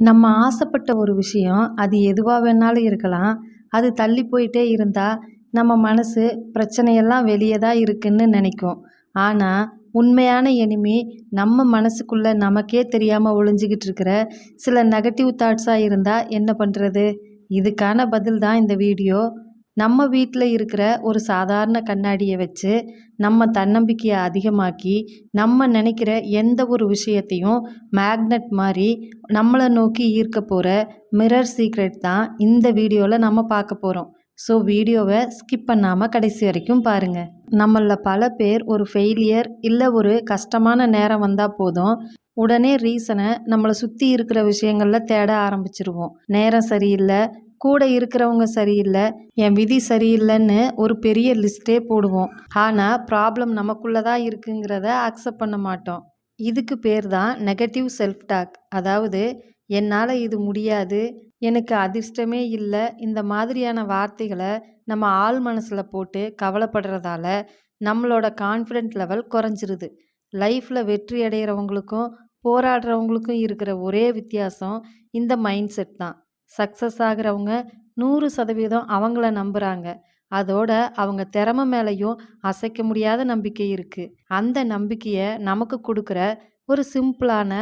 நம்ம ஆசைப்பட்ட ஒரு விஷயம் அது எதுவா வேணாலும் இருக்கலாம். அது தள்ளி போயிட்டே இருந்தா, நம்ம மனசு பிரச்சனையெல்லாம் வெளிய தான் இருக்குன்னு நெனைக்கும். ஆனா, உண்மையான எனிமி நம்ம மனசுக்குள்ள நமக்கே தெரியாம ஒளிஞ்சுகிட்டு இருக்கிற சில நெகட்டிவ் தாட்ஸா இருந்தா என்ன பண்றது? இதுக்கான பதில் தான் இந்த வீடியோ. நம்ம வீட்ல இருக்கிற ஒரு சாதாரண கண்ணாடிய வச்சு, நம்ம தன்னம்பிக்கைய அதிகமாக்கி, நம்ம நெனைக்கிற எந்த ஒரு விஷயத்தையும் மேக்னெட் மாரி நம்மள நோக்கி ஈர்க்க போற மிரர் சீக்ரெட் தான் இந்த வீடியோல நம்ம பார்க்க போறோம். ஸோ வீடியோவை ஸ்கிப் பண்ணாம கடைசி வரைக்கும் பாருங்க. நம்மள பல பேர் ஒரு ஃபெயிலியர் இல்ல ஒரு கஷ்டமான நேரம் வந்தா போதும், உடனே ரீசனை நம்மள சுத்தி இருக்கிற விஷயங்கள்ல தேட ஆரம்பிச்சிருவோம். நேரம் சரியில்ல, கூட இருக்கிறவங்க சரியில்ல, என் விதி சரியில்லைன்னு ஒரு பெரிய லிஸ்ட்டே போடுவோம். ஆனா ப்ராப்ளம் நமக்குள்ள தான் இருக்குங்கிறத அக்செப்ட் பண்ண மாட்டோம். இதுக்கு பேர் தான் நெகட்டிவ் செல்ஃப் டாக். அதாவது என்னால் இது முடியாது, எனக்கு அதிர்ஷ்டமே இல்லை, இந்த மாதிரியான வார்த்தைகளை நம்ம ஆள் மனசில் போட்டு கவலைப்படுறதால நம்மளோட கான்ஃபிடென்ட் லெவல் குறைஞ்சிருது. லைஃப்பில் வெற்றி அடைகிறவங்களுக்கும் போராடுறவங்களுக்கும் இருக்கிற ஒரே வித்தியாசம் இந்த மைண்ட் செட் தான். சக்ஸஸ் ஆகிறவங்க 100% அவங்கள நம்புகிறாங்க. அதோட அவங்க திறமை மேலேயும் அசைக்க முடியாத நம்பிக்கை இருக்குது. அந்த நம்பிக்கையை நமக்கு கொடுக்குற ஒரு சிம்பிளான,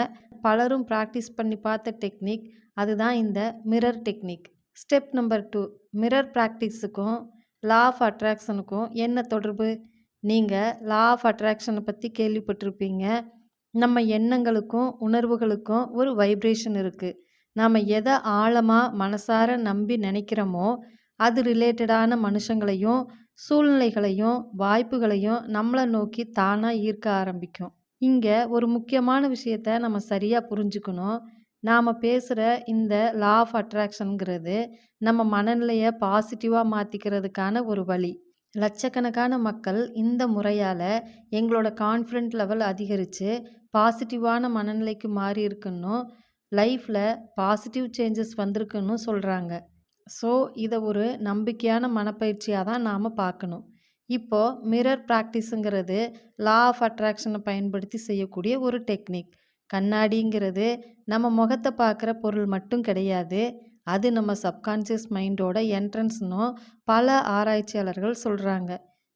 பலரும் ப்ராக்டிஸ் பண்ணி பார்த்த டெக்னிக் அதுதான் இந்த mirror technique. Step number 2, mirror ப்ராக்டிஸுக்கும் லா ஆஃப் அட்ராக்ஷனுக்கும் என்ன தொடர்பு? நீங்கள் லா ஆஃப் அட்ராக்ஷனை பற்றி கேள்விப்பட்டிருப்பீங்க. நம்ம எண்ணங்களுக்கும் உணர்வுகளுக்கும் ஒரு வைப்ரேஷன் இருக்குது. நாம் எதை ஆழமாக மனசார நம்பி நினைக்கிறோமோ அது ரிலேட்டடான மனுஷங்களையும் சூழ்நிலைகளையும் வாய்ப்புகளையும் நம்மளை நோக்கி தானாக ஈர்க்க ஆரம்பிக்கும். இங்கே ஒரு முக்கியமான விஷயத்த நம்ம சரியாக புரிஞ்சுக்கணும். நாம் பேசுகிற இந்த லா ஆஃப் அட்ராக்ஷனுங்கிறது நம்ம மனநிலையை பாசிட்டிவாக மாற்றிக்கிறதுக்கான ஒரு வழி. லட்சக்கணக்கான மக்கள் இந்த முறையால் எங்களோட கான்ஃபிடென்ட் லெவல் அதிகரித்து பாசிட்டிவான மனநிலைக்கு மாறி இருக்குன்னு, லைஃப்பில் பாசிட்டிவ் சேஞ்சஸ் வந்திருக்குன்னு சொல்கிறாங்க. ஸோ இதை ஒரு நம்பிக்கையான மனப்பயிற்சியாக தான் நாம் பார்க்கணும். இப்போது மிரர் ப்ராக்டிஸுங்கிறது லா ஆஃப் அட்ராக்ஷனை பயன்படுத்தி செய்யக்கூடிய ஒரு டெக்னிக். கண்ணாடிங்கிறது நம்ம முகத்தை பார்க்குற பொருள் மட்டும் கிடையாது, அது நம்ம சப்கான்ஷியஸ் மைண்டோட என்ட்ரன்ஸ்னும் பல ஆராய்ச்சியாளர்கள் சொல்கிறாங்க.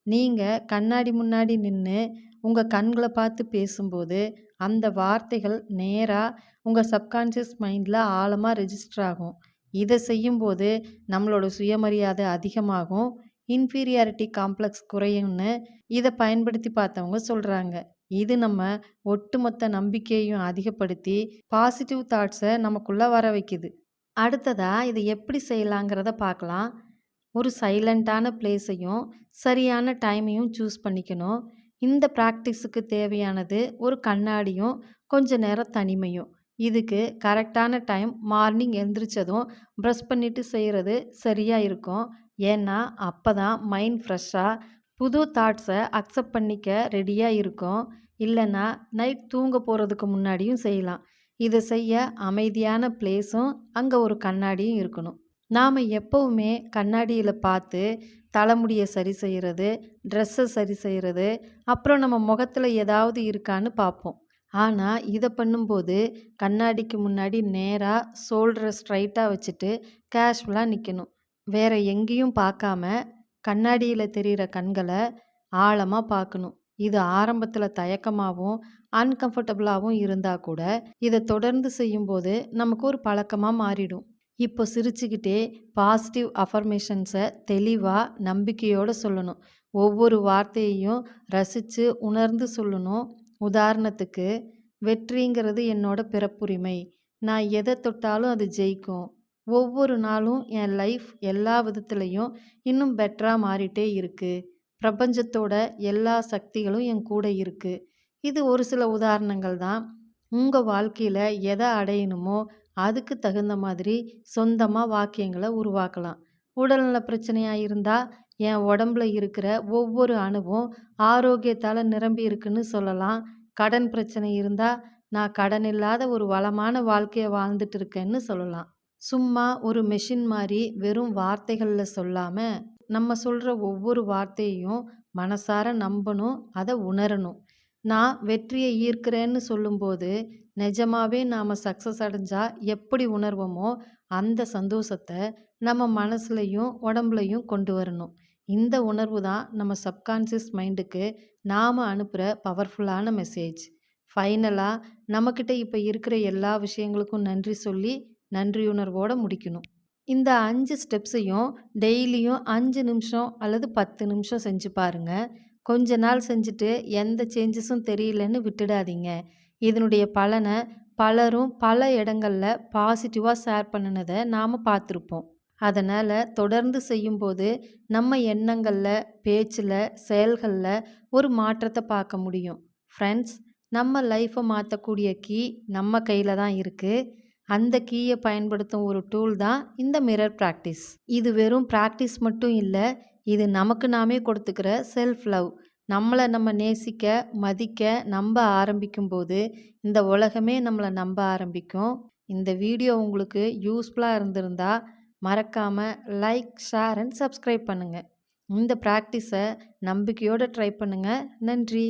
நீங்கள் கண்ணாடி முன்னாடி நின்று உங்கள் கண்களை பார்த்து பேசும்போது அந்த வார்த்தைகள் நேராக உங்கள் சப்கான்ஷியஸ் மைண்டில் ஆழமாக ரெஜிஸ்டர் ஆகும். இதை செய்யும்போது நம்மளோட சுயமரியாதை அதிகமாகும், இன்ஃபீரியாரிட்டி காம்ப்ளெக்ஸ் குறையும்னு இதை பயன்படுத்தி பார்த்தவங்க சொல்கிறாங்க. இது நம்ம ஒட்டுமொத்த நம்பிக்கையையும் அதிகப்படுத்தி பாசிட்டிவ் தாட்ஸை நமக்குள்ளே வர வைக்குது. அடுத்ததாக இதை எப்படி செய்யலாங்கிறத பார்க்கலாம். ஒரு சைலண்ட்டான பிளேஸையும் சரியான டைமையும் சூஸ் பண்ணிக்கணும். இந்த ப்ராக்டிஸுக்கு தேவையானது ஒரு கண்ணாடியும் கொஞ்ச நேரம் தனிமையும். இதுக்கு கரெக்டான டைம் மார்னிங் எழுந்திரிச்சதும் ப்ரஷ் பண்ணிவிட்டு செய்கிறது சரியாக இருக்கும். ஏன்னா அப்போ தான் மைண்ட் ஃப்ரெஷ்ஷாக புது தாட்ஸை அக்செப்ட் பண்ணிக்க ரெடியாக இருக்கும். இல்லைன்னா நைட் தூங்க போகிறதுக்கு முன்னாடியும் செய்யலாம். இதை செய்ய அமைதியான பிளேஸும் அங்கே ஒரு கண்ணாடியும் இருக்கணும். நாம் எப்போவுமே கண்ணாடியில் பார்த்து தலைமுடியை சரி செய்கிறது, ட்ரெஸ்ஸை சரி செய்கிறது, அப்புறம் நம்ம முகத்தில் ஏதாவது இருக்கான்னு பார்ப்போம். ஆனால் இதை பண்ணும்போது கண்ணாடிக்கு முன்னாடி நேராக ஷோல்டரை ஸ்ட்ரைட்டாக வச்சுட்டு கேஷுவலாக நிற்கணும். வேறு எங்கேயும் பார்க்காம கண்ணாடியில் தெரிகிற கண்களை ஆழமாக பார்க்கணும். இது ஆரம்பத்தில் தயக்கமாகவும் அன்கம்ஃபர்டபுளாகவும் இருந்தால் கூட இதை தொடர்ந்து செய்யும்போது நமக்கு ஒரு பழக்கமாக மாறிடும். இப்போ சிரிச்சுக்கிட்டே பாசிட்டிவ் அஃபர்மேஷன்ஸை தெளிவாக நம்பிக்கையோடு சொல்லணும். ஒவ்வொரு வார்த்தையையும் ரசித்து உணர்ந்து சொல்லணும். உதாரணத்துக்கு, வெற்றிங்கிறது என்னோட பிறப்புரிமை, நான் எதை தொட்டாலும் அது ஜெயிக்கும், ஒவ்வொரு நாளும் என் லைஃப் எல்லா விதத்துலேயும் இன்னும் பெட்டராக மாறிட்டே இருக்குது, பிரபஞ்சத்தோட எல்லா சக்திகளும் என் கூட இருக்குது. இது ஒரு சில உதாரணங்கள் தான். உங்கள் வாழ்க்கையில் எதை அடையணுமோ அதுக்கு தகுந்த மாதிரி சொந்தமாக வாக்கியங்களை உருவாக்கலாம். உடல்நல பிரச்சனையாக இருந்தால் என் உடம்புல இருக்கிற ஒவ்வொரு அணுவும் ஆரோக்கியத்தால் நிரம்பி இருக்குன்னு சொல்லலாம். கடன் பிரச்சனை இருந்தால் நான் கடன் இல்லாத ஒரு வளமான வாழ்க்கையை வாழ்ந்துட்டு இருக்கேன்னு சொல்லலாம். சும்மா ஒரு மெஷின் மாதிரி வெறும் வார்த்தைகளில் சொல்லாமல் நம்ம சொல்கிற ஒவ்வொரு வார்த்தையையும் மனசார நம்பணும், அதை உணரணும். நான் வெற்றியை ஈர்க்கிறேன்னு சொல்லும்போது நிஜமாவே நாம் சக்ஸஸ் அடைஞ்சால் எப்படி உணர்வோமோ அந்த சந்தோஷத்தை நம்ம மனசுலையும் உடம்புலையும் கொண்டு வரணும். இந்த உணர்வு தான் நம்ம சப்கான்ஷியஸ் மைண்டுக்கு நாம் அனுப்புகிற பவர்ஃபுல்லான மெசேஜ். ஃபைனலாக நம்மக்கிட்ட இப்போ இருக்கிற எல்லா விஷயங்களுக்கும் நன்றி சொல்லி நன்றியுணர்வோடு முடிக்கணும். இந்த 5 ஸ்டெப்ஸையும் டெய்லியும் 5 நிமிஷம் அல்லது 10 நிமிஷம் செஞ்சு பாருங்கள். கொஞ்ச நாள் செஞ்சுட்டு எந்த சேஞ்சஸும் தெரியலன்னு விட்டுடாதீங்க. இதனுடைய பலனை பலரும் பல இடங்களில் பாசிட்டிவாக ஷேர் பண்ணினதை நாம் பார்த்துருப்போம். அதனால் தொடர்ந்து செய்யும்போது நம்ம எண்ணங்களில், பேச்சில், செயல்களில் ஒரு மாற்றத்தை பார்க்க முடியும். ஃப்ரெண்ட்ஸ், நம்ம லைஃப்பை மாற்றக்கூடிய கீ நம்ம கையில் தான் இருக்குது. அந்த கீயை பயன்படுத்தும் ஒரு டூல் தான் இந்த மிரர் ப்ராக்டிஸ். இது வெறும் ப்ராக்டிஸ் மட்டும் இல்லை, இது நமக்கு நாமே கொடுத்துக்கிற செல்ஃப் லவ். நம்மளை நம்ம நேசிக்க, மதிக்க, நம்ப ஆரம்பிக்கும்போது இந்த உலகமே நம்மளை நம்ப ஆரம்பிக்கும். இந்த வீடியோ உங்களுக்கு யூஸ்ஃபுல்லாக இருந்திருந்தா மறக்காமல் லைக், ஷேர் அண்ட் சப்ஸ்கிரைப் பண்ணுங்கள். இந்த ப்ராக்டிஸை நம்பிக்கையோடு ட்ரை பண்ணுங்கள். நன்றி.